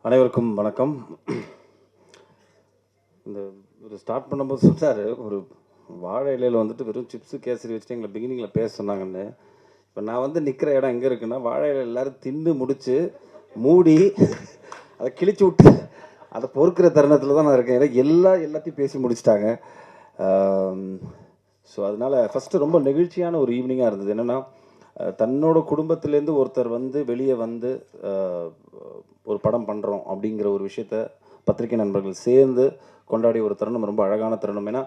அனைவருக்கும் வணக்கம். இந்த ஒரு ஸ்டார்ட் பண்ணும்போது சொன்னார், ஒரு வாழை இலையில் வந்துட்டு வெறும் சிப்ஸு கேசரி வச்சுட்டு எங்களை பிகினிங்கில் பேச சொன்னாங்கன்னு. இப்போ நான் வந்து நிற்கிற இடம் எங்கே இருக்குன்னா, வாழை இலை எல்லோரும் தின்னு முடித்து மூடி அதை கிழிச்சு விட்டு அதை பொறுக்கிற தருணத்தில் தான் நான் இருக்கேன். ஏன்னா எல்லாத்தையும் பேசி முடிச்சிட்டாங்க. ஸோ அதனால் ஃபஸ்ட்டு ரொம்ப நெகிழ்ச்சியான ஒரு ஈவினிங்காக இருந்தது. என்னென்னா, தன்னோட குடும்பத்திலேருந்து ஒருத்தர் வந்து வெளியே வந்து ஒரு படம் பண்ணுறோம் அப்படிங்கிற ஒரு விஷயத்த பத்திரிகை நண்பர்கள் சேர்ந்து கொண்டாடிய ஒரு தருணம் ரொம்ப அழகான தருணம். ஏன்னா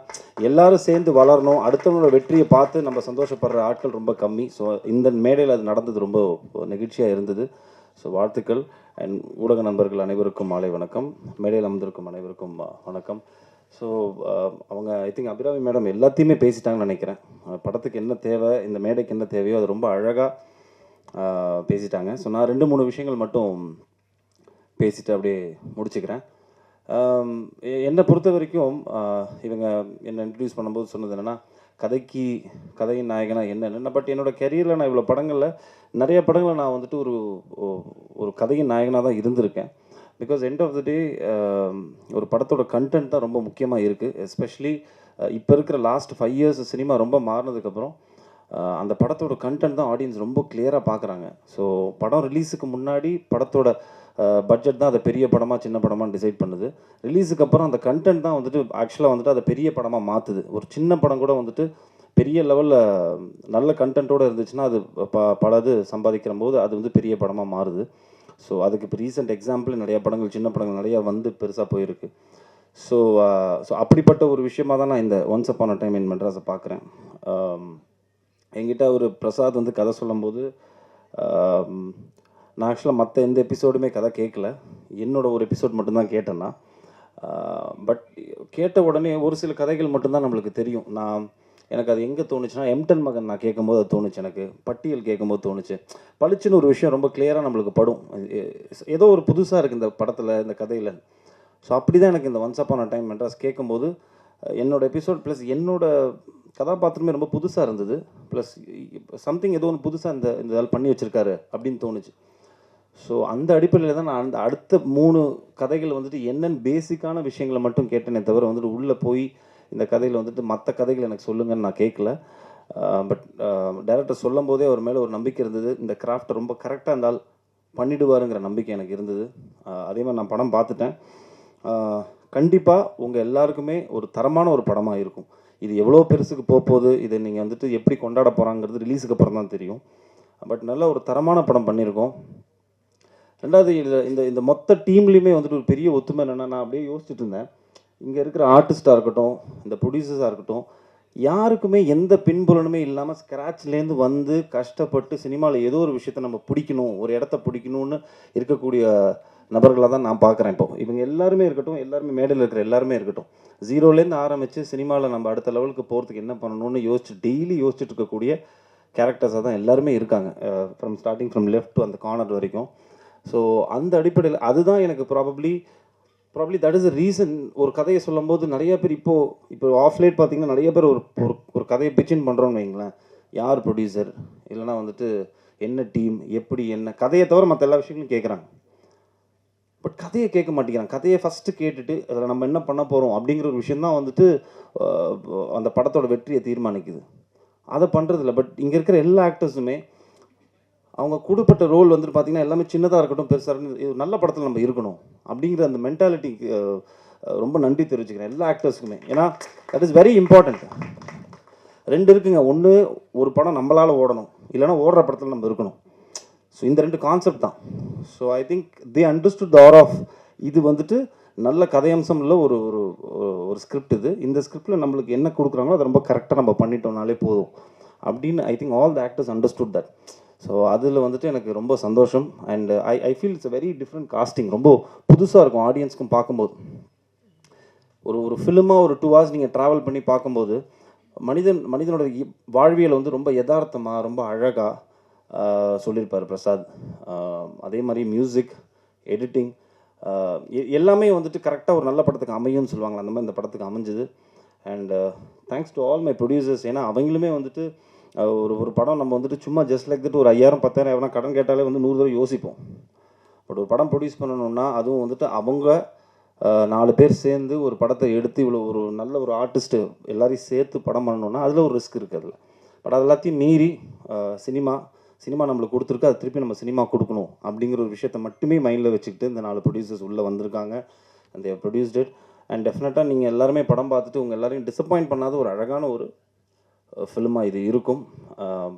எல்லாரும் சேர்ந்து வளரணும், அடுத்தவங்களோட வெற்றியை பார்த்து நம்ம சந்தோஷப்படுற ஆட்கள் ரொம்ப கம்மி. ஸோ இந்த மேடையில் அது நடந்தது ரொம்ப நெகிழ்ச்சியாக இருந்தது. ஸோ வாழ்த்துக்கள். அண்ட் ஊடக நண்பர்கள் அனைவருக்கும் மாலை வணக்கம். மேடையில் அமர்ந்திருக்கும் அனைவருக்கும் வணக்கம். ஸோ அவங்க ஐ திங்க் அபிராமி மேடம் எல்லாத்தையுமே பேசிட்டாங்கன்னு நினைக்கிறேன். படத்துக்கு என்ன தேவை, இந்த மேடைக்கு என்ன தேவையோ அது ரொம்ப அழகாக பேசிட்டாங்க. ஸோ நான் 2-3 விஷயங்கள் மட்டும் பேசிட்டு அப்படியே முடிச்சுக்கிறேன். என்னை பொறுத்த வரைக்கும் இவங்க என்னை இன்ட்ரடியூஸ் பண்ணும்போது சொன்னது என்னென்னா, கதையின் நாயகனாக என்னென்னு. பட் என்னோடய கெரியரில் நான் இவ்வளோ படங்களில் நிறைய படங்களில் நான் வந்துட்டு ஒரு கதையின் நாயகனாக தான் இருந்திருக்கேன். பிகாஸ் எண்ட் ஆஃப் த டே ஒரு படத்தோட கண்டென்ட் தான் ரொம்ப முக்கியமாக இருக்குது. எஸ்பெஷலி இப்போ இருக்கிற லாஸ்ட் 5 இயர்ஸ் சினிமா ரொம்ப மாறினதுக்கப்புறம் அந்த படத்தோட கண்டென்ட் தான் ஆடியன்ஸ் ரொம்ப கிளியராக பார்க்குறாங்க. ஸோ படம் ரிலீஸுக்கு முன்னாடி படத்தோட பட்ஜெட் தான் அதை பெரிய படமாக சின்ன படமாக டிசைட் பண்ணுது. ரிலீஸுக்கு அப்புறம் அந்த கண்டென்ட் தான் வந்துட்டு ஆக்சுவலாக வந்துட்டு அதை பெரிய படமாக மாற்றுது. ஒரு சின்ன படம் கூட வந்துட்டு பெரிய லெவலில் நல்ல கண்டென்ட்டோடு இருந்துச்சுன்னா அது பலது சம்பாதிக்கிற போது அது வந்து பெரிய படமாக மாறுது. ஸோ அதுக்கு இப்போ ரீசெண்ட் எக்ஸாம்பிள் நிறையா படங்கள், சின்ன படங்கள் நிறையா வந்து பெருசாக போயிருக்கு. ஸோ அப்படிப்பட்ட ஒரு விஷயமாக தான் நான் இந்த once upon a time in மெட்ராஸை பார்க்குறேன். என்கிட்ட ஒரு பிரசாத் வந்து கதை சொல்லும்போது, நான் ஆக்சுவலாக மற்ற எந்த எபிசோடுமே கதை கேட்கல, என்னோடய ஒரு எபிசோட் மட்டும்தான் கேட்டேன்னா. பட் கேட்ட உடனே ஒரு சில கதைகள் மட்டும்தான் நம்மளுக்கு தெரியும். எனக்கு அது எங்கே தோணுச்சுன்னா, எம்டன் மகன் நான் கேட்கும்போது அது தோணுச்சு. எனக்கு பட்டியல் கேட்கும்போது தோணுச்சு. பளிச்சுன்னு ஒரு விஷயம் ரொம்ப கிளியராக நம்மளுக்கு படும். ஏதோ ஒரு புதுசாக இருக்குது இந்த படத்தில், இந்த கதையில். ஸோ அப்படி தான் எனக்கு இந்த once upon a time Madras கேட்கும்போது என்னோடய எபிசோட் ப்ளஸ் என்னோடய கதாபாத்திரமே ரொம்ப புதுசாக இருந்தது. ப்ளஸ் சம்திங் ஏதோ ஒன்று புதுசாக இந்த ஆள் பண்ணி வச்சுருக்காரு அப்படின்னு தோணுச்சு. ஸோ அந்த அடிப்படையில் தான் நான் அந்த அடுத்த 3 கதைகள் வந்துட்டு என்னென்னு பேசிக்கான விஷயங்களை மட்டும் கேட்டேனே தவிர வந்துட்டு உள்ளே போய் இந்த கதையில் வந்துட்டு மற்ற கதைகள் எனக்கு சொல்லுங்கன்னு நான் கேட்கல. பட் டைரக்டர் சொல்லும் போதே அவர் மேலே ஒரு நம்பிக்கை இருந்தது. இந்த கிராஃப்டை ரொம்ப கரெக்டாக இருந்தால் பண்ணிவிடுவாருங்கிற நம்பிக்கை எனக்கு இருந்தது. அதே மாதிரி நான் படம் பார்த்துட்டேன். கண்டிப்பாக உங்கள் எல்லாருக்குமே ஒரு தரமான ஒரு படமாக இருக்கும். இது எவ்வளோ பெருசுக்கு போகுது, இதை நீங்கள் வந்துட்டு எப்படி கொண்டாட போகிறாங்கிறது ரிலீஸுக்கு அப்புறம் தான் தெரியும். பட் நல்ல ஒரு தரமான படம் பண்ணியிருக்கோம். ரெண்டாவது, இந்த மொத்த டீம்லேயுமே வந்துட்டு ஒரு பெரிய ஒத்துமை என்னென்னா, நான் அப்படியே யோசிச்சுட்டு இருந்தேன், இங்கே இருக்கிற ஆர்டிஸ்ட்டாக இருக்கட்டும், இந்த ப்ரொடியூசர்ஸாக இருக்கட்டும், யாருக்குமே எந்த பின்புலனுமே இல்லாமல் ஸ்க்ராட்ச்லேருந்து வந்து கஷ்டப்பட்டு சினிமாவில் ஏதோ ஒரு விஷயத்தை நம்ம பிடிக்கணும், ஒரு இடத்த பிடிக்கணும்னு இருக்கக்கூடிய நபர்களாக தான் நான் பார்க்குறேன். இப்போ இவங்க எல்லாருமே இருக்கட்டும், எல்லாருமே மேடையில் இருக்கிற எல்லாருமே இருக்கட்டும், 0லேருந்து ஆரம்பித்து சினிமாவில் நம்ம அடுத்த லெவலுக்கு போகிறதுக்கு என்ன பண்ணணும்னு டெய்லி யோசிச்சுட்டு இருக்கக்கூடிய கேரக்டர்ஸாக தான் எல்லாருமே இருக்காங்க. ஃப்ரம் லெஃப்ட் டு அந்த கார்னர் வரைக்கும். ஸோ அந்த அடிப்படையில் அதுதான் எனக்கு probably that is a reason. ஒரு கதையை சொல்லும் போது நிறைய பேர் இப்போ ஆஃப்லைட் பார்த்தீங்கன்னா நிறைய பேர் ஒரு கதையை பிச்சின் பண்ணுறோன்னு வைங்களேன், யார் ப்ரொடியூசர், இல்லைனா வந்துட்டு என்ன டீம், எப்படி என்ன கதையை தவிர மற்ற எல்லா விஷயங்களும் கேட்குறாங்க. பட் கதையை கேட்க மாட்டேங்கிறாங்க. கதையை ஃபஸ்ட்டு கேட்டுட்டு அதில் நம்ம என்ன பண்ண போகிறோம் அப்படிங்கிற ஒரு விஷயந்தான் வந்துட்டு அந்த படத்தோட வெற்றியை தீர்மானிக்குது. அதை பண்ணுறதில்ல. பட் இங்கே இருக்கிற எல்லா ஆக்டர்ஸுமே அவங்க கூடப்பட்ட ரோல் வந்துட்டு பார்த்திங்கன்னா எல்லாமே சின்னதாக இருக்கட்டும், பெருசாக இருக்கட்டும், நல்ல படத்தில் நம்ம இருக்கணும் அப்படிங்கிற அந்த மென்டாலிட்டிக்கு ரொம்ப நன்றி தெரிவிச்சுக்கிறேன் எல்லா ஆக்டர்ஸுக்குமே. ஏன்னா தட் இஸ் வெரி இம்பார்ட்டண்ட். 2 இருக்குங்க. ஒன்று, ஒரு படம் நம்மளால் ஓடணும், இல்லைனா ஓடுற படத்தில் நம்ம இருக்கணும். ஸோ இந்த 2 கான்செப்ட் தான். So I think they understood the art of இது வந்துட்டு நல்ல கதையம்சம் இல்லை, ஒரு ஸ்கிரிப்ட் இது. இந்த ஸ்கிரிப்டில் நம்மளுக்கு என்ன கொடுக்குறாங்களோ அதை ரொம்ப கரெக்டாக நம்ம பண்ணிட்டோம்னாலே போதும் அப்படின்னு I think all the actors understood that. So அதில் வந்துட்டு எனக்கு ரொம்ப சந்தோஷம். And I feel it's a very different casting. ரொம்ப புதுசாக இருக்கும் ஆடியன்ஸ்க்கும் பார்க்கும்போது. ஒரு ஃபிலிமாக ஒரு 2 hours நீங்கள் ட்ராவல் பண்ணி பார்க்கும்போது மனிதனோட வாழ்வியல் வந்து ரொம்ப யதார்த்தமாக ரொம்ப அழகாக சொல்லியிருப்பார் பிரசாத். அதே மாதிரி மியூசிக், எடிட்டிங் எல்லாமே வந்துட்டு கரெக்டாக ஒரு நல்ல படத்துக்கு அமையும்னு சொல்லுவாங்களா, அந்த மாதிரி இந்த படத்துக்கு அமைஞ்சுது. And thanks to all my producers. ஏன்னா அவங்களுமே வந்துட்டு ஒரு படம் நம்ம வந்துட்டு சும்மா ஜஸ்ட் லைக் தட் ஒரு 5000 10,000 எவனா கடன் கேட்டாலே வந்து 100 தடவை யோசிப்போம். பட் ஒரு படம் ப்ரொடியூஸ் பண்ணணும்னா அதுவும் வந்துட்டு அவங்க 4 பேர் சேர்ந்து ஒரு படத்தை எடுத்து இவ்வளோ ஒரு நல்ல ஒரு ஆர்டிஸ்ட்டு எல்லாரையும் சேர்த்து படம் பண்ணணும்னா அதில் ஒரு ரிஸ்க் இருக்குது அதில். பட் அது எல்லாத்தையும் மீறி சினிமா நம்மளுக்கு கொடுத்துருக்கு, அது திருப்பி நம்ம சினிமா கொடுக்கணும் அப்படிங்கிற ஒரு விஷயத்தை மட்டுமே மைண்டில் வச்சுக்கிட்டு இந்த 4 ப்ரொடியூசர்ஸ் உள்ளே வந்திருக்காங்க. And they produced it. And டெஃபினட்டாக நீங்கள் எல்லாருமே படம் பார்த்துட்டு உங்கள் எல்லாரையும் டிசப்பாயிண்ட் பண்ணாத ஒரு அழகான ஒரு ஃபிலிமாக இது இருக்கும்.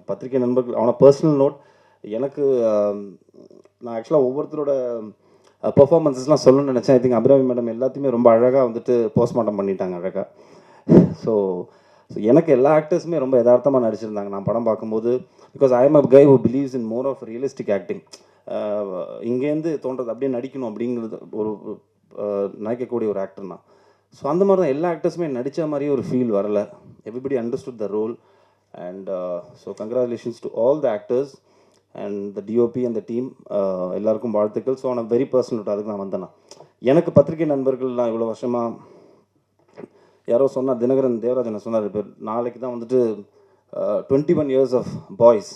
பத்திரிகை நண்பர்கள் அவனை பர்சனல் நோட், எனக்கு நான் ஆக்சுவலாக ஒவ்வொருத்தரோட பெர்ஃபார்மன்ஸஸ்லாம் சொல்லணும்னு நினச்சேன். ஐ திங்க் அபிராமி மேடம் எல்லாத்தையுமே ரொம்ப அழகாக வந்துட்டு போஸ்ட்மார்ட்டம் பண்ணிட்டாங்க அழகாக. ஸோ எனக்கு எல்லா ஆக்டர்ஸுமே ரொம்ப யதார்த்தமாக நடிச்சிருந்தாங்க நான் படம் பார்க்கும்போது. Because I am a guy who believes in more of realistic acting. இங்கேருந்து தோன்றது அப்படியே நடிக்கணும் அப்படிங்கிறது ஒரு நடிக்கக்கூடிய ஒரு ஆக்டர் தான். ஸோ அந்த மாதிரி தான் எல்லா ஆக்டர்ஸுமே நடித்த மாதிரியே ஒரு ஃபீல் வரலை. Everybody understood the role. And so congratulations to all the actors and the DOP and the team. எல்லாருக்கும் வாழ்த்துக்கள். ஸோ நான் வெரி பர்சனல் அதுக்கு நான் வந்தேன்னா எனக்கு பத்திரிகை நண்பர்கள் நான் இவ்வளோ வருஷமாக யாரோ சொன்னார், தினகரன் தேவராஜன் சொன்னார், இப்போ நாளைக்கு தான் வந்துட்டு 21 years ஆஃப் பாய்ஸ்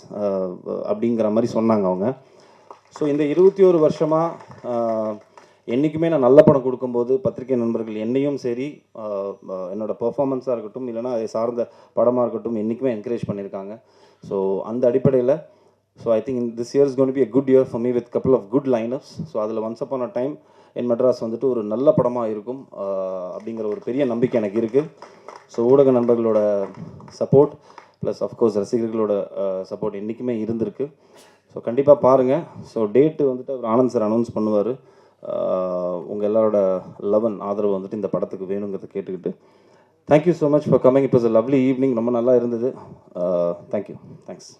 அப்படிங்கிற மாதிரி சொன்னாங்க அவங்க. ஸோ இந்த 21 வருஷமாக என்றைக்குமே நான் நல்ல படம் கொடுக்கும்போது பத்திரிகை நண்பர்கள் என்னையும் சரி என்னோடய பெர்ஃபார்மன்ஸாக இருக்கட்டும் இல்லைனா அதை சார்ந்த படமாக இருக்கட்டும் என்றைக்குமே என்கரேஜ் பண்ணியிருக்காங்க. ஸோ அந்த அடிப்படையில் so I think this year is gonna be a good year for me with couple of good lineups. So அதில் ஒன்ஸ் அப்பான் அ டைம் என் மெட்ராஸ் வந்துட்டு ஒரு நல்ல படமாக இருக்கும் அப்படிங்கிற ஒரு பெரிய நம்பிக்கை எனக்கு இருக்குது. ஸோ ஊடக நண்பர்களோட சப்போர்ட் ப்ளஸ் அஃப்கோர்ஸ் ரசிகர்களோட சப்போர்ட் என்றைக்குமே இருந்திருக்கு. ஸோ கண்டிப்பாக பாருங்கள். ஸோ டேட்டு வந்துட்டு அவர் ஆனந்த் சார் அனௌன்ஸ் பண்ணுவார். உங்கள் எல்லாரோட லவ் அண்ட் ஆதரவு வந்துட்டு இந்த படத்துக்கு வேணுங்கிறத கேட்டுக்கிட்டு thank you so much for coming. It was a lovely evening. ரொம்ப நல்லா இருந்தது. தேங்க்யூ. தேங்க்ஸ்.